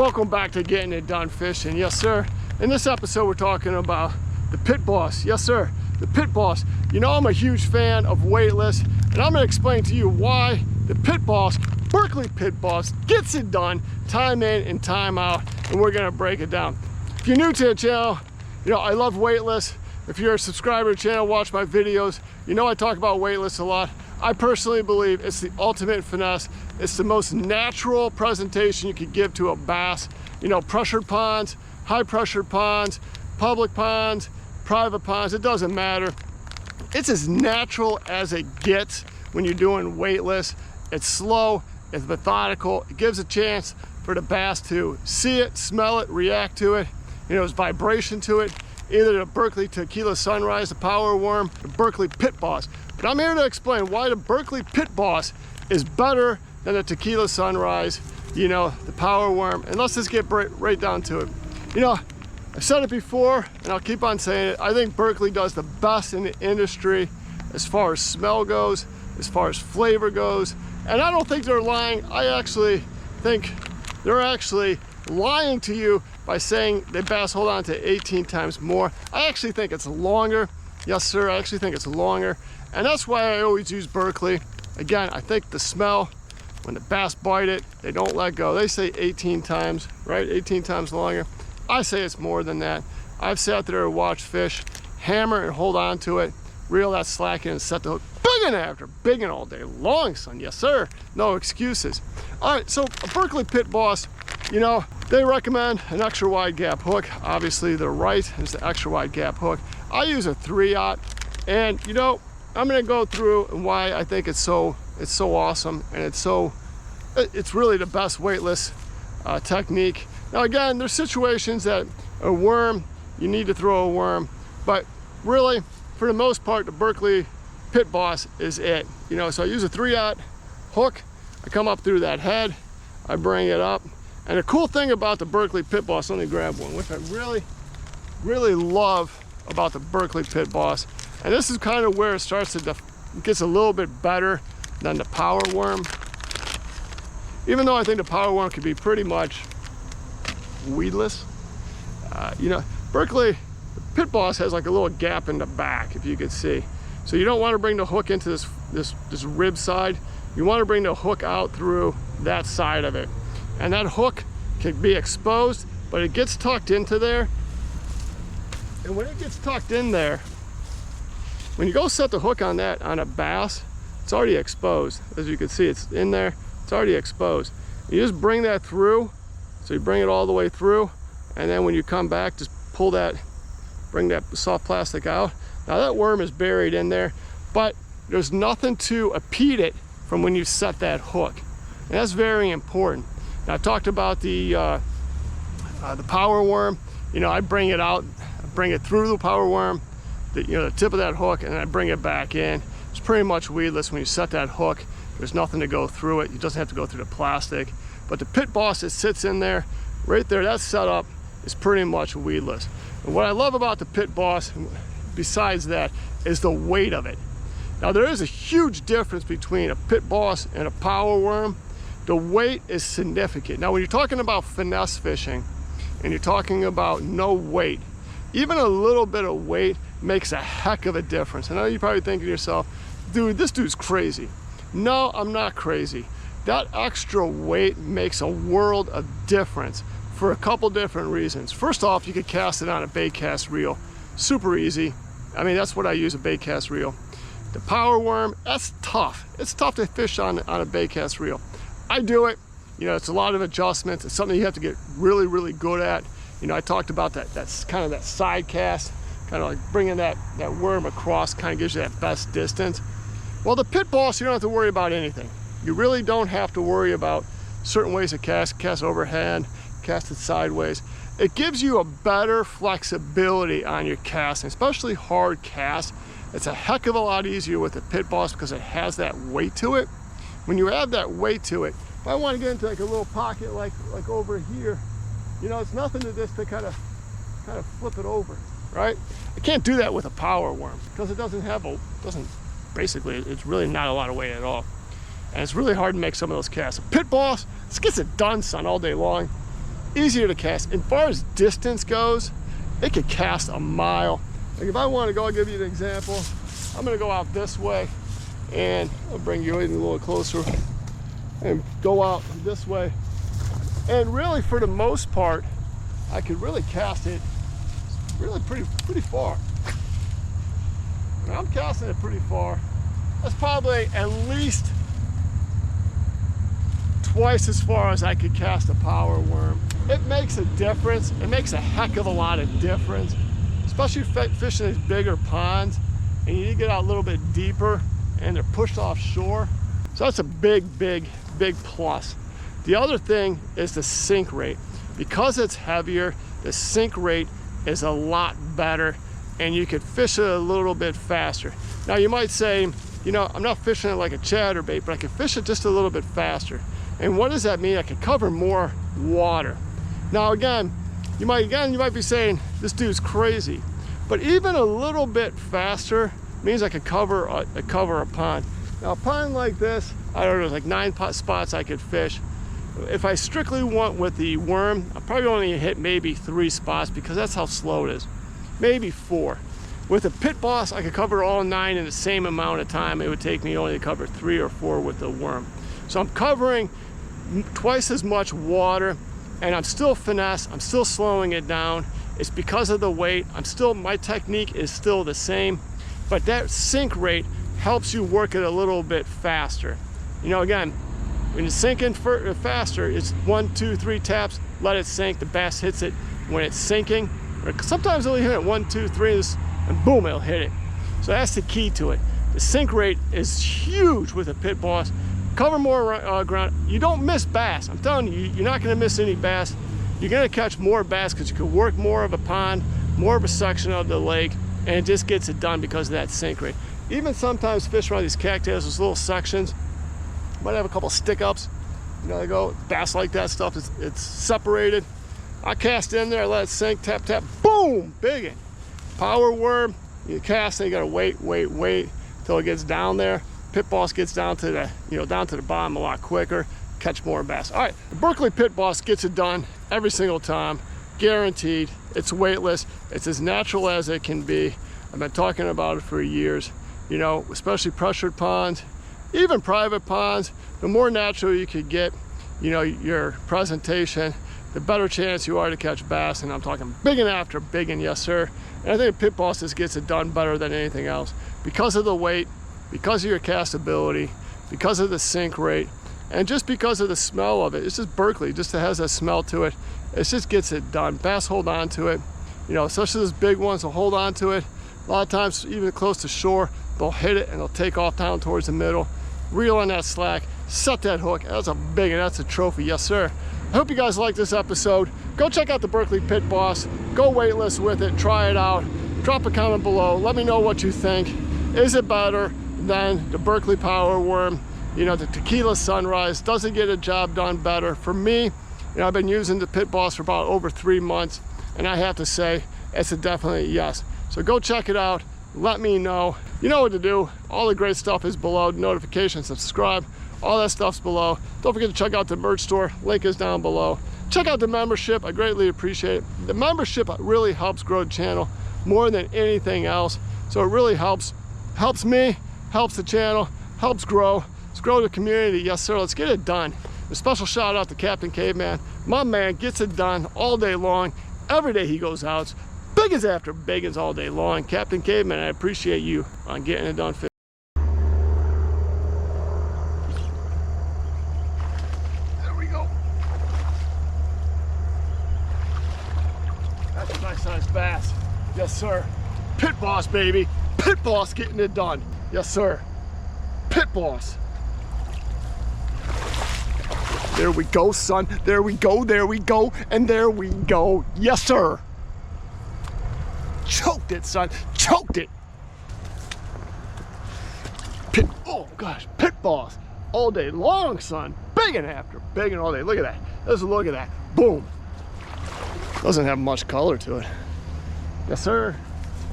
Welcome back to Getting It Done Fishing. Yes, sir. In this episode, we're talking about the Pit Boss. Yes, sir. The Pit Boss. You know, I'm a huge fan of weightless, and I'm going to explain to you why the Pit Boss, Berkley Pit Boss, gets it done time in and time out, and we're going to break it down. If you're new to the channel, you know, I love weightless. If you're a subscriber to the channel, watch my videos, you know I talk about weightless a lot. I personally believe it's the ultimate finesse. It's the most natural presentation you could give to a bass. You know, pressured ponds, high pressured ponds, public ponds, private ponds, it doesn't matter. It's as natural as it gets when you're doing weightless. It's slow, it's methodical, it gives a chance for the bass to see it, smell it, react to it. You know, there's vibration to it. Either the Berkley Tequila Sunrise, the Power Worm, the Berkley Pit Boss. But I'm here to explain why the Berkley Pit Boss is better than the Tequila Sunrise, you know, the Power Worm. And let's just get right down to it. You know, I've said it before, and I'll keep on saying it. I think Berkley does the best in the industry as far as smell goes, as far as flavor goes. And I don't think they're lying. I actually think they're actually lying to you by saying the bass hold on to 18 times more. I actually think it's longer. Yes, sir, I actually think it's longer. And that's why I always use Berkley. Again, I think the smell, when the bass bite it, they don't let go. They say 18 times, right? 18 times longer. I say it's more than that. I've sat there and watched fish hammer and hold on to it, reel that slack in and set the hook. Biggin' after biggin' all day long, son. Yes, sir. No excuses. All right, so a Berkley Pit Boss, you know, they recommend an extra wide gap hook. Obviously, the right is the extra wide gap hook. I use a 3/0, and you know, I'm gonna go through and why I think it's so awesome, and it's really the best weightless technique. Now again, there's situations that a worm, you need to throw a worm, but really, for the most part, the Berkley Pit Boss is it. You know, so I use a 3/0 hook. I come up through that head, I bring it up. And the cool thing about the Berkley Pit Boss, let me grab one, which I really love about the Berkley Pit Boss. And this is kind of where it starts to, it gets a little bit better than the Power Worm. Even though I think the Power Worm could be pretty much weedless. You know, Berkley, the Pit Boss has like a little gap in the back, if you could see. So you don't want to bring the hook into this rib side. You want to bring the hook out through that side of it. And that hook can be exposed, but it gets tucked into there. And when it gets tucked in there, when you go set the hook on that, on a bass, it's already exposed. As you can see, it's in there, it's already exposed. You just bring that through, so you bring it all the way through, and then when you come back, just pull that, bring that soft plastic out. Now that worm is buried in there, but there's nothing to impede it from when you set that hook. And that's very important. Now I talked about the Power Worm. You know, I bring it out, I bring it through the Power Worm, the tip of that hook, and I bring it back in. It's pretty much weedless when you set that hook. There's nothing to go through it. It doesn't have to go through the plastic. But the Pit Boss, it sits in there, right there. That setup is pretty much weedless. And what I love about the Pit Boss, besides that, is the weight of it. Now there is a huge difference between a Pit Boss and a Power Worm. The weight is significant. Now when you're talking about finesse fishing and you're talking about no weight, even a little bit of weight makes a heck of a difference. I know you're probably thinking to yourself, dude, this dude's crazy. No, I'm not crazy. That extra weight makes a world of difference for a couple different reasons. First off, you could cast it on a bait cast reel. Super easy. I mean, that's what I use, a bait cast reel. The Power Worm, that's tough. It's tough to fish on a bait cast reel. I do it. You know, it's a lot of adjustments. It's something you have to get really good at. You know, I talked about that's kind of that side cast, kind of like bringing that worm across, kind of gives you that best distance. Well, the Pit Boss, you don't have to worry about anything. You really don't have to worry about certain ways to cast overhand, cast it sideways. It gives you a better flexibility on your casting, especially hard casts. It's a heck of a lot easier with the Pit Boss because it has that weight to it. When you have that weight to it, if I want to get into like a little pocket like over here, you know, it's nothing to this to kind of flip it over, right? I can't do that with a Power Worm because it doesn't basically, it's really not a lot of weight at all. And it's really hard to make some of those casts. A Pit Boss, this gets it done, son, all day long. easier to cast. As far as distance goes, it could cast a mile. Like if I want to go, I'll give you an example. I'm gonna go out this way, and I'll bring you in a little closer, and go out this way. And really, for the most part, I could really cast it really pretty far. And I'm casting it pretty far. That's probably at least twice as far as I could cast a power worm. It makes a difference. It makes a heck of a lot of difference, especially fishing these bigger ponds, and you need to get out a little bit deeper, and they're pushed offshore. So that's a big plus. The other thing is the sink rate. Because it's heavier, the sink rate is a lot better, and you could fish it a little bit faster. Now you might say, you know, I'm not fishing it like a chatterbait, but I can fish it just a little bit faster. And what does that mean? I can cover more water. Now again, you might be saying, this dude's crazy. But even a little bit faster means I could cover a pond. Now a pond like this, I don't know, like 9 spots I could fish. If I strictly went with the worm, I probably only hit maybe 3 spots, because that's how slow it is. Maybe 4. With a pit boss, I could cover all 9 in the same amount of time. It would take me only to cover 3 or 4 with the worm. So I'm covering twice as much water, and I'm still finesse. I'm still slowing it down. It's because of the weight. My technique is still the same, but that sink rate helps you work it a little bit faster. You know, again, when you're sinking faster, it's 1, 2, 3 taps, let it sink. The bass hits it when it's sinking. Or sometimes it'll hit it 1, 2, 3, and boom, it'll hit it. So that's the key to it. The sink rate is huge with a pit boss. Cover more ground. You don't miss bass. I'm telling you, you're not going to miss any bass. You're going to catch more bass because you can work more of a pond, more of a section of the lake, and it just gets it done because of that sink rate. Even sometimes fish around these cattails, those little sections, might have a couple stick-ups. You know, they go, bass like that stuff, it's separated. I cast in there, let it sink, tap, tap, boom, biggin. Power worm, you cast and you gotta wait till it gets down there. Pit boss gets down to the bottom a lot quicker, catch more bass. All right, the Berkley pit boss gets it done every single time, guaranteed. It's weightless, it's as natural as it can be. I've been talking about it for years, you know, especially pressured ponds, even private ponds. The more natural you could get, you know, your presentation, the better chance you are to catch bass. And I'm talking biggin after biggin, yes sir. And I think a pit boss just gets it done better than anything else because of the weight, because of your castability, because of the sink rate, and just because of the smell of it. It's just Berkley, just has that smell to it. It just gets it done. Bass hold on to it, you know, especially those big ones will hold on to it. A lot of times, even close to shore, they'll hit it and they'll take off down towards the middle, reel on that slack, set that hook. That's a big, and that's a trophy, yes sir. I hope you guys like this episode. Go check out the Berkley Pit Boss. Go weightless with it, try it out. Drop a comment below, let me know what you think. Is it better than the Berkley Power Worm? You know, the Tequila Sunrise, does it get a job done better? For me, you know, I've been using the Pit Boss for about over 3 months, and I have to say, it's a definite yes. So go check it out, let me know. You know what to do. All the great stuff is below. Notifications, subscribe, all that stuff's below. Don't forget to check out the merch store, link is down below. Check out the membership, I greatly appreciate it. The membership really helps grow the channel more than anything else. So it really helps me, helps the channel, helps grow. Let's grow the community, yes sir, let's get it done. A special shout out to Captain Caveman. My man gets it done all day long. Every day he goes out. Biggins after biggins all day long. Captain Caveman, I appreciate you on getting it done. There we go. That's a nice sized bass. Yes sir. Pit Boss, baby. Pit Boss getting it done. Yes sir. Pit Boss. There we go, son. There we go, and there we go. Yes sir. Choked it, son. Choked it. Oh gosh, Pit Boss all day long, son. Biggin after biggin all day. Look at that. Let's look at that. Boom. Doesn't have much color to it. Yes sir.